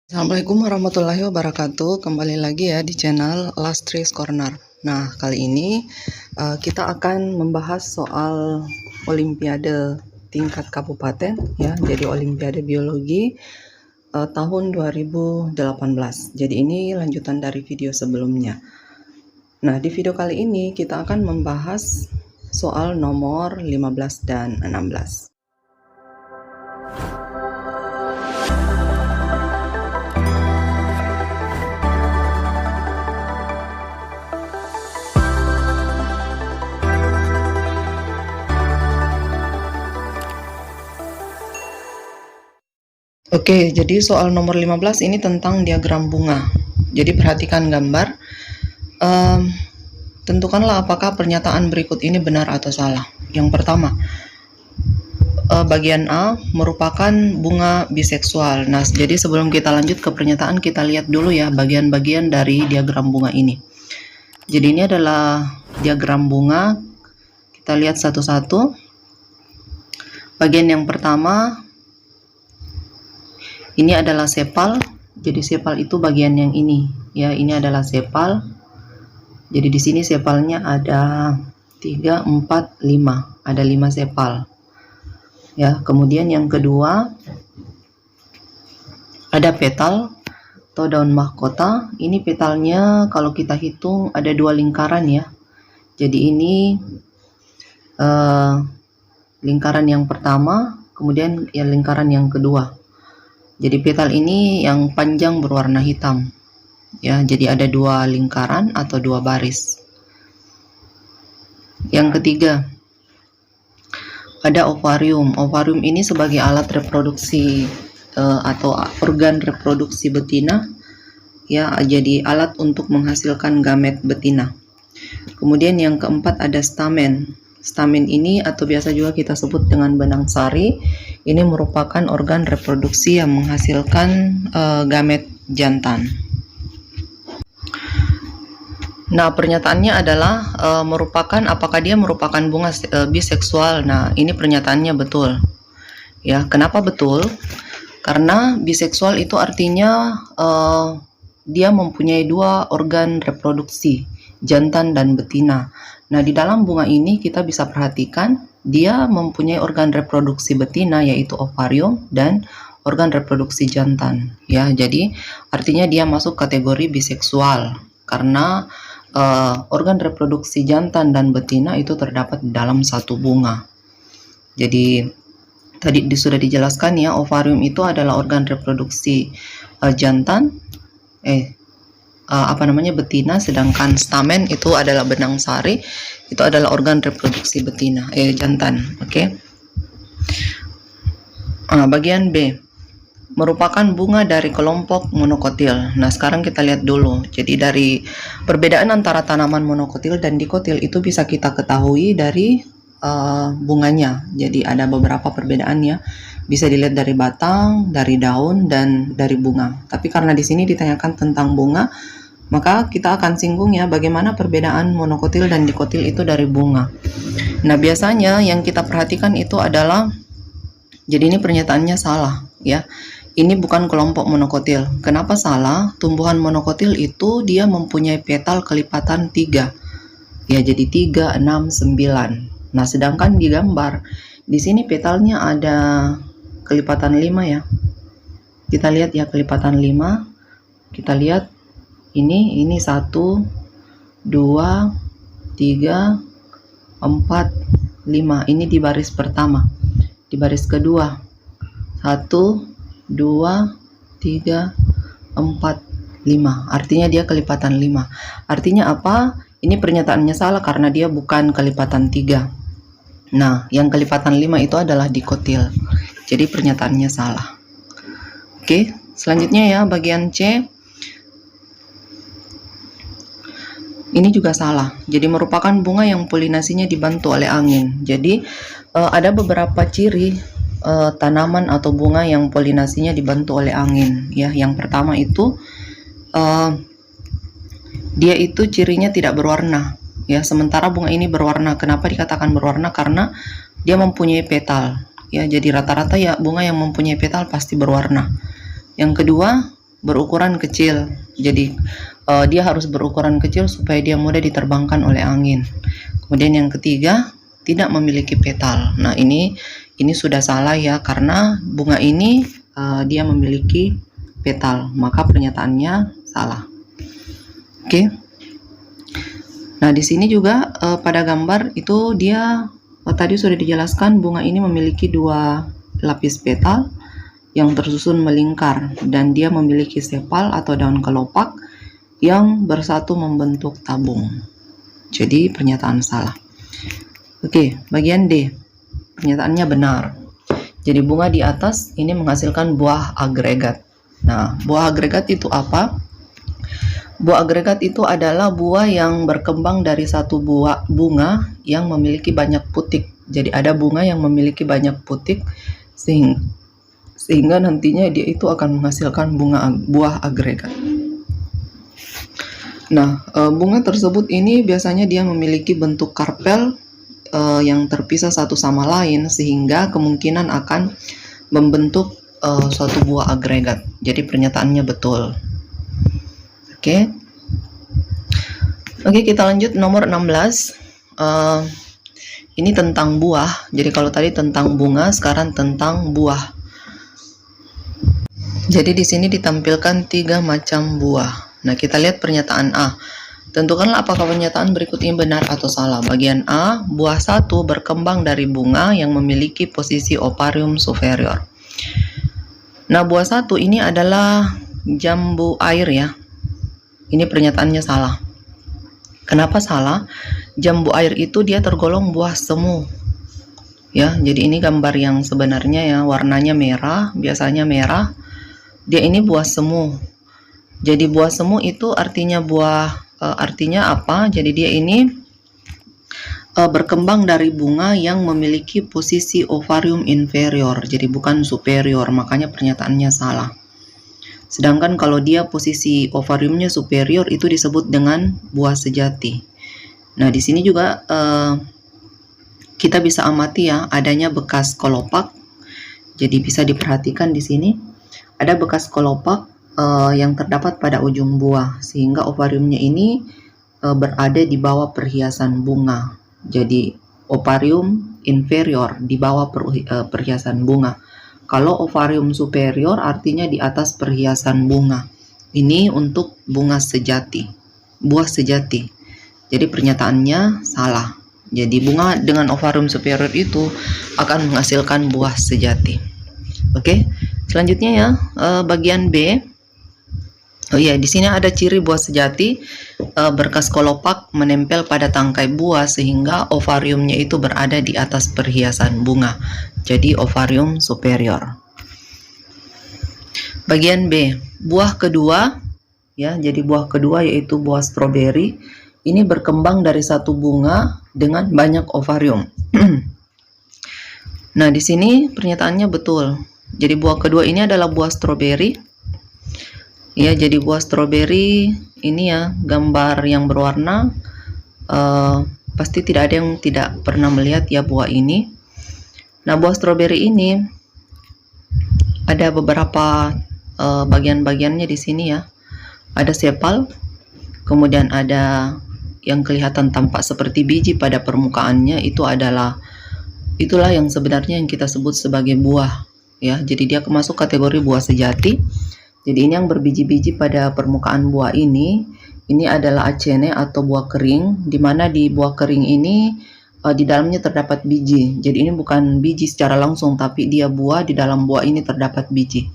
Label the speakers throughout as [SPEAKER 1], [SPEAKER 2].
[SPEAKER 1] Assalamualaikum warahmatullahi wabarakatuh. Kembali lagi ya di channel Lastris Corner. Nah, kali ini kita akan membahas soal Olimpiade tingkat kabupaten ya. Jadi Olimpiade Biologi tahun 2018. Jadi ini lanjutan dari video sebelumnya. Nah, di video kali ini kita akan membahas soal nomor 15 dan 16. Oke, jadi soal nomor 15 ini tentang diagram bunga. Jadi perhatikan gambar. Tentukanlah apakah pernyataan berikut ini benar atau salah. Yang pertama, bagian A merupakan bunga biseksual. Nah, jadi sebelum kita lanjut ke pernyataan, kita lihat dulu ya bagian-bagian dari diagram bunga ini. Jadi ini adalah diagram bunga. Kita lihat satu-satu. Bagian yang pertama, ini adalah sepal. Jadi sepal itu bagian yang ini ya, ini adalah sepal. Jadi di sini sepalnya ada 3, 4, 5. Ada 5 sepal. Ya, kemudian yang kedua ada petal atau daun mahkota. Ini petalnya kalau kita hitung ada 2 lingkaran ya. Jadi ini lingkaran yang pertama, kemudian ya lingkaran yang kedua. Jadi petal ini yang panjang berwarna hitam. Ya, jadi ada 2 lingkaran atau 2 baris. Yang ketiga, ada ovarium. Ovarium ini sebagai alat reproduksi atau organ reproduksi betina. Ya, jadi alat untuk menghasilkan gamet betina. Kemudian yang keempat ada stamen. Stamen ini atau biasa juga kita sebut dengan benang sari. Ini merupakan organ reproduksi yang menghasilkan gamet jantan. Nah, pernyataannya adalah apakah dia merupakan bunga biseksual. Nah, ini pernyataannya betul. Ya, kenapa betul? Karena biseksual itu artinya dia mempunyai 2 organ reproduksi, jantan dan betina. Nah, di dalam bunga ini kita bisa perhatikan dia mempunyai organ reproduksi betina yaitu ovarium dan organ reproduksi jantan. Ya, jadi artinya dia masuk kategori biseksual karena organ reproduksi jantan dan betina itu terdapat di dalam satu bunga. Jadi tadi sudah dijelaskan ya, ovarium itu adalah organ reproduksi jantan, betina, sedangkan stamen itu adalah benang sari, itu adalah organ reproduksi betina, jantan. Oke. Bagian B merupakan bunga dari kelompok monokotil. Nah, sekarang kita lihat dulu. Jadi dari perbedaan antara tanaman monokotil dan dikotil itu bisa kita ketahui dari bunganya. Jadi ada beberapa perbedaan ya. Bisa dilihat dari batang, dari daun, dan dari bunga. Tapi karena di sini ditanyakan tentang bunga, maka kita akan singgung ya bagaimana perbedaan monokotil dan dikotil itu dari bunga. Nah, biasanya yang kita perhatikan itu adalah, jadi ini pernyataannya salah ya. Ini bukan kelompok monokotil. Kenapa salah? Tumbuhan monokotil itu dia mempunyai petal kelipatan 3. Ya, jadi 3, 6, 9. Nah, sedangkan di gambar di sini petalnya ada kelipatan 5 ya. Kita lihat ya kelipatan 5. Kita lihat ini 1, 2, 3, 4, 5. Ini di baris pertama. Di baris kedua 1, 2, 3, 4, 5. Artinya dia kelipatan 5. Artinya apa? Ini pernyataannya salah karena dia bukan kelipatan 3. Nah, yang kelipatan 5 itu adalah dikotil. Jadi pernyataannya salah. Oke, selanjutnya ya bagian C. Ini juga salah. Jadi merupakan bunga yang polinasinya dibantu oleh angin. Jadi ada beberapa ciri tanaman atau bunga yang polinasinya dibantu oleh angin ya. Yang pertama itu dia itu cirinya tidak berwarna ya, sementara bunga ini berwarna. Kenapa dikatakan berwarna? Karena dia mempunyai petal ya. Jadi rata-rata ya bunga yang mempunyai petal pasti berwarna. Yang kedua, berukuran kecil. Jadi dia harus berukuran kecil supaya dia mudah diterbangkan oleh angin. Kemudian yang ketiga, tidak memiliki petal. Nah, ini sudah salah ya, karena bunga ini dia memiliki petal, maka pernyataannya salah. Oke. Nah, di sini juga pada gambar itu dia tadi sudah dijelaskan bunga ini memiliki 2 lapis petal yang tersusun melingkar, dan dia memiliki sepal atau daun kelopak yang bersatu membentuk tabung. Jadi pernyataan salah. Oke, bagian D. Pernyataannya benar. Jadi bunga di atas ini menghasilkan buah agregat. Nah, buah agregat itu apa? Buah agregat itu adalah buah yang berkembang dari satu buah bunga yang memiliki banyak putik. Jadi ada bunga yang memiliki banyak putik sehingga nantinya dia itu akan menghasilkan buah agregat. Nah, bunga tersebut ini biasanya dia memiliki bentuk karpel yang terpisah satu sama lain, sehingga kemungkinan akan membentuk suatu buah agregat. Jadi pernyataannya betul. Oke, kita lanjut nomor 16. Ini tentang buah. Jadi kalau tadi tentang bunga, sekarang tentang buah. Jadi di sini ditampilkan 3 macam buah. Nah, kita lihat pernyataan A. Tentukanlah apakah pernyataan berikut ini benar atau salah. Bagian A, buah 1 berkembang dari bunga yang memiliki posisi ovarium superior. Nah, buah 1 ini adalah jambu air ya. Ini pernyataannya salah. Kenapa salah? Jambu air itu dia tergolong buah semu. Ya, jadi ini gambar yang sebenarnya ya, warnanya merah, biasanya merah. Dia ini buah semu. Jadi buah semu itu artinya artinya apa? Jadi dia ini berkembang dari bunga yang memiliki posisi ovarium inferior. Jadi bukan superior, makanya pernyataannya salah. Sedangkan kalau dia posisi ovariumnya superior itu disebut dengan buah sejati. Nah, di sini juga kita bisa amati ya, adanya bekas kelopak. Jadi bisa diperhatikan di sini ada bekas kelopak yang terdapat pada ujung buah, sehingga ovariumnya ini berada di bawah perhiasan bunga. Jadi ovarium inferior di bawah perhiasan bunga. Kalau ovarium superior artinya di atas perhiasan bunga. Ini untuk bunga sejati, buah sejati. Jadi pernyataannya salah. Jadi bunga dengan ovarium superior itu akan menghasilkan buah sejati. Oke, selanjutnya ya, bagian B. Oh iya, di sini ada ciri buah sejati, berkas kelopak menempel pada tangkai buah sehingga ovariumnya itu berada di atas perhiasan bunga. Jadi ovarium superior. Bagian B, buah kedua ya. Jadi buah kedua yaitu buah stroberi. Ini berkembang dari satu bunga dengan banyak ovarium. Nah, di sini pernyataannya betul. Jadi buah kedua ini adalah buah stroberi. Ya, jadi buah stroberi ini ya, gambar yang berwarna. Pasti tidak ada yang tidak pernah melihat ya buah ini. Nah, buah stroberi ini ada beberapa bagian-bagiannya di sini ya. Ada sepal, kemudian ada yang kelihatan tampak seperti biji pada permukaannya, itulah yang sebenarnya yang kita sebut sebagai buah ya. Jadi dia masuk kategori buah sejati. Jadi ini yang berbiji-biji pada permukaan buah ini adalah acene atau buah kering, di mana di buah kering ini di dalamnya terdapat biji. Jadi ini bukan biji secara langsung, tapi dia buah, di dalam buah ini terdapat biji.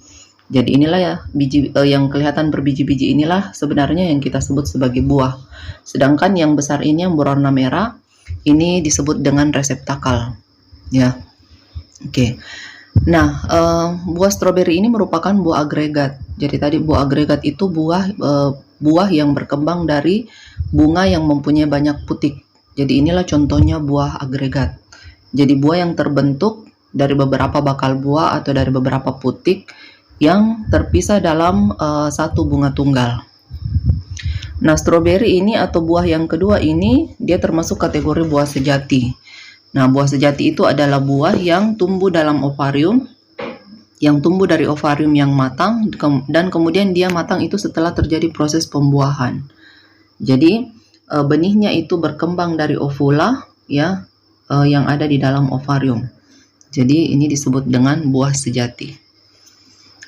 [SPEAKER 1] Jadi inilah ya, biji yang kelihatan berbiji-biji inilah sebenarnya yang kita sebut sebagai buah. Sedangkan yang besar ini yang berwarna merah, ini disebut dengan reseptakal. Ya, oke. Nah, buah stroberi ini merupakan buah agregat. Jadi tadi buah agregat itu buah yang berkembang dari bunga yang mempunyai banyak putik. Jadi inilah contohnya buah agregat. Jadi buah yang terbentuk dari beberapa bakal buah atau dari beberapa putik yang terpisah dalam satu bunga tunggal. Nah, stroberi ini atau buah yang kedua ini dia termasuk kategori buah sejati. Nah, buah sejati itu adalah buah yang tumbuh dalam ovarium yang tumbuh dari ovarium yang matang, dan kemudian dia matang itu setelah terjadi proses pembuahan. Jadi benihnya itu berkembang dari ovula ya, yang ada di dalam ovarium. Jadi ini disebut dengan buah sejati.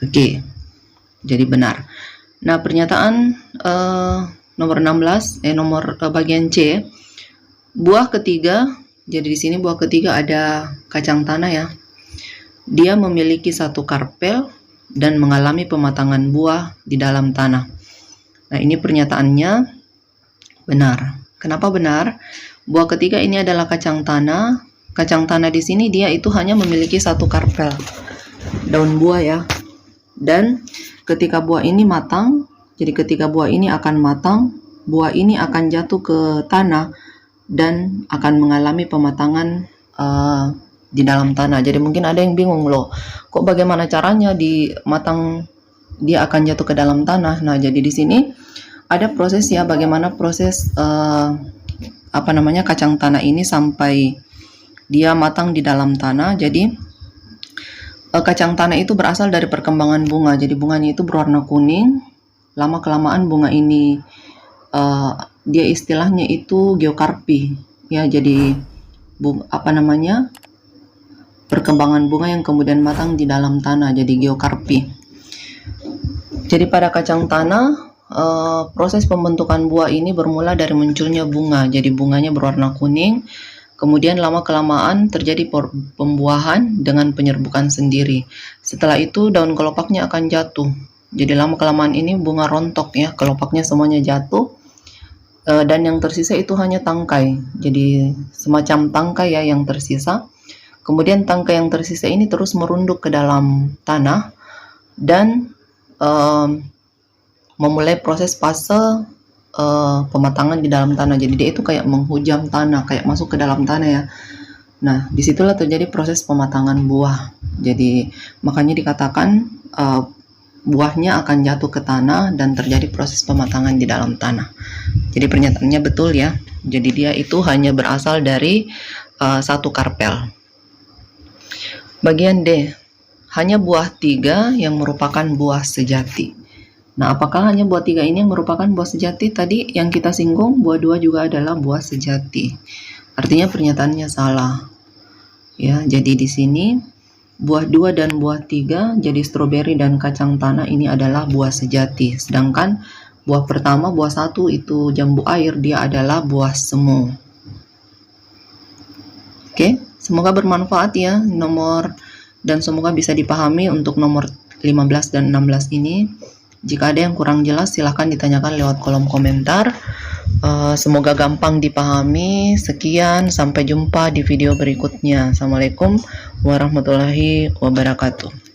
[SPEAKER 1] Oke, jadi benar. Nah, pernyataan nomor 16, bagian C, buah ketiga. Jadi di sini buah ketiga ada kacang tanah ya. Dia memiliki satu karpel dan mengalami pematangan buah di dalam tanah. Nah, ini pernyataannya benar. Kenapa benar? Buah ketiga ini adalah kacang tanah. Kacang tanah di sini dia itu hanya memiliki satu karpel daun buah ya. Dan ketika buah ini matang, jadi ketika buah ini akan matang, buah ini akan jatuh ke tanah dan akan mengalami pematangan di dalam tanah. Jadi mungkin ada yang bingung loh, kok bagaimana caranya dia akan jatuh ke dalam tanah. Nah, jadi di sini ada proses ya, bagaimana proses kacang tanah ini sampai dia matang di dalam tanah. Jadi kacang tanah itu berasal dari perkembangan bunga. Jadi bunganya itu berwarna kuning. Lama kelamaan bunga ini dia istilahnya itu geokarpi ya. Jadi perkembangan bunga yang kemudian matang di dalam tanah, jadi geokarpi. Jadi pada kacang tanah proses pembentukan buah ini bermula dari munculnya bunga. Jadi bunganya berwarna kuning, kemudian lama kelamaan terjadi pembuahan dengan penyerbukan sendiri. Setelah itu daun kelopaknya akan jatuh. Jadi lama kelamaan ini bunga rontok ya, kelopaknya semuanya jatuh. Dan yang tersisa itu hanya tangkai. Jadi semacam tangkai ya yang tersisa. Kemudian tangkai yang tersisa ini terus merunduk ke dalam tanah dan memulai proses fase pematangan di dalam tanah. Jadi dia itu kayak menghujam tanah, kayak masuk ke dalam tanah ya. Nah, disitulah terjadi proses pematangan buah. Jadi makanya dikatakan buahnya akan jatuh ke tanah dan terjadi proses pematangan di dalam tanah. Jadi pernyataannya betul ya. Jadi dia itu hanya berasal dari satu karpel. Bagian D, hanya buah 3 yang merupakan buah sejati. Nah, apakah hanya buah 3 ini yang merupakan buah sejati? Tadi yang kita singgung, buah 2 juga adalah buah sejati. Artinya pernyataannya salah. Ya, jadi di sini buah 2 dan buah 3, jadi stroberi dan kacang tanah ini adalah buah sejati. Sedangkan buah pertama, buah 1 itu jambu air, dia adalah buah semu. Oke, semoga bermanfaat ya dan semoga bisa dipahami untuk nomor 15 dan 16 ini. Jika ada yang kurang jelas silahkan ditanyakan lewat kolom komentar. Semoga gampang dipahami. Sekian, sampai jumpa di video berikutnya. Assalamualaikum warahmatullahi wabarakatuh.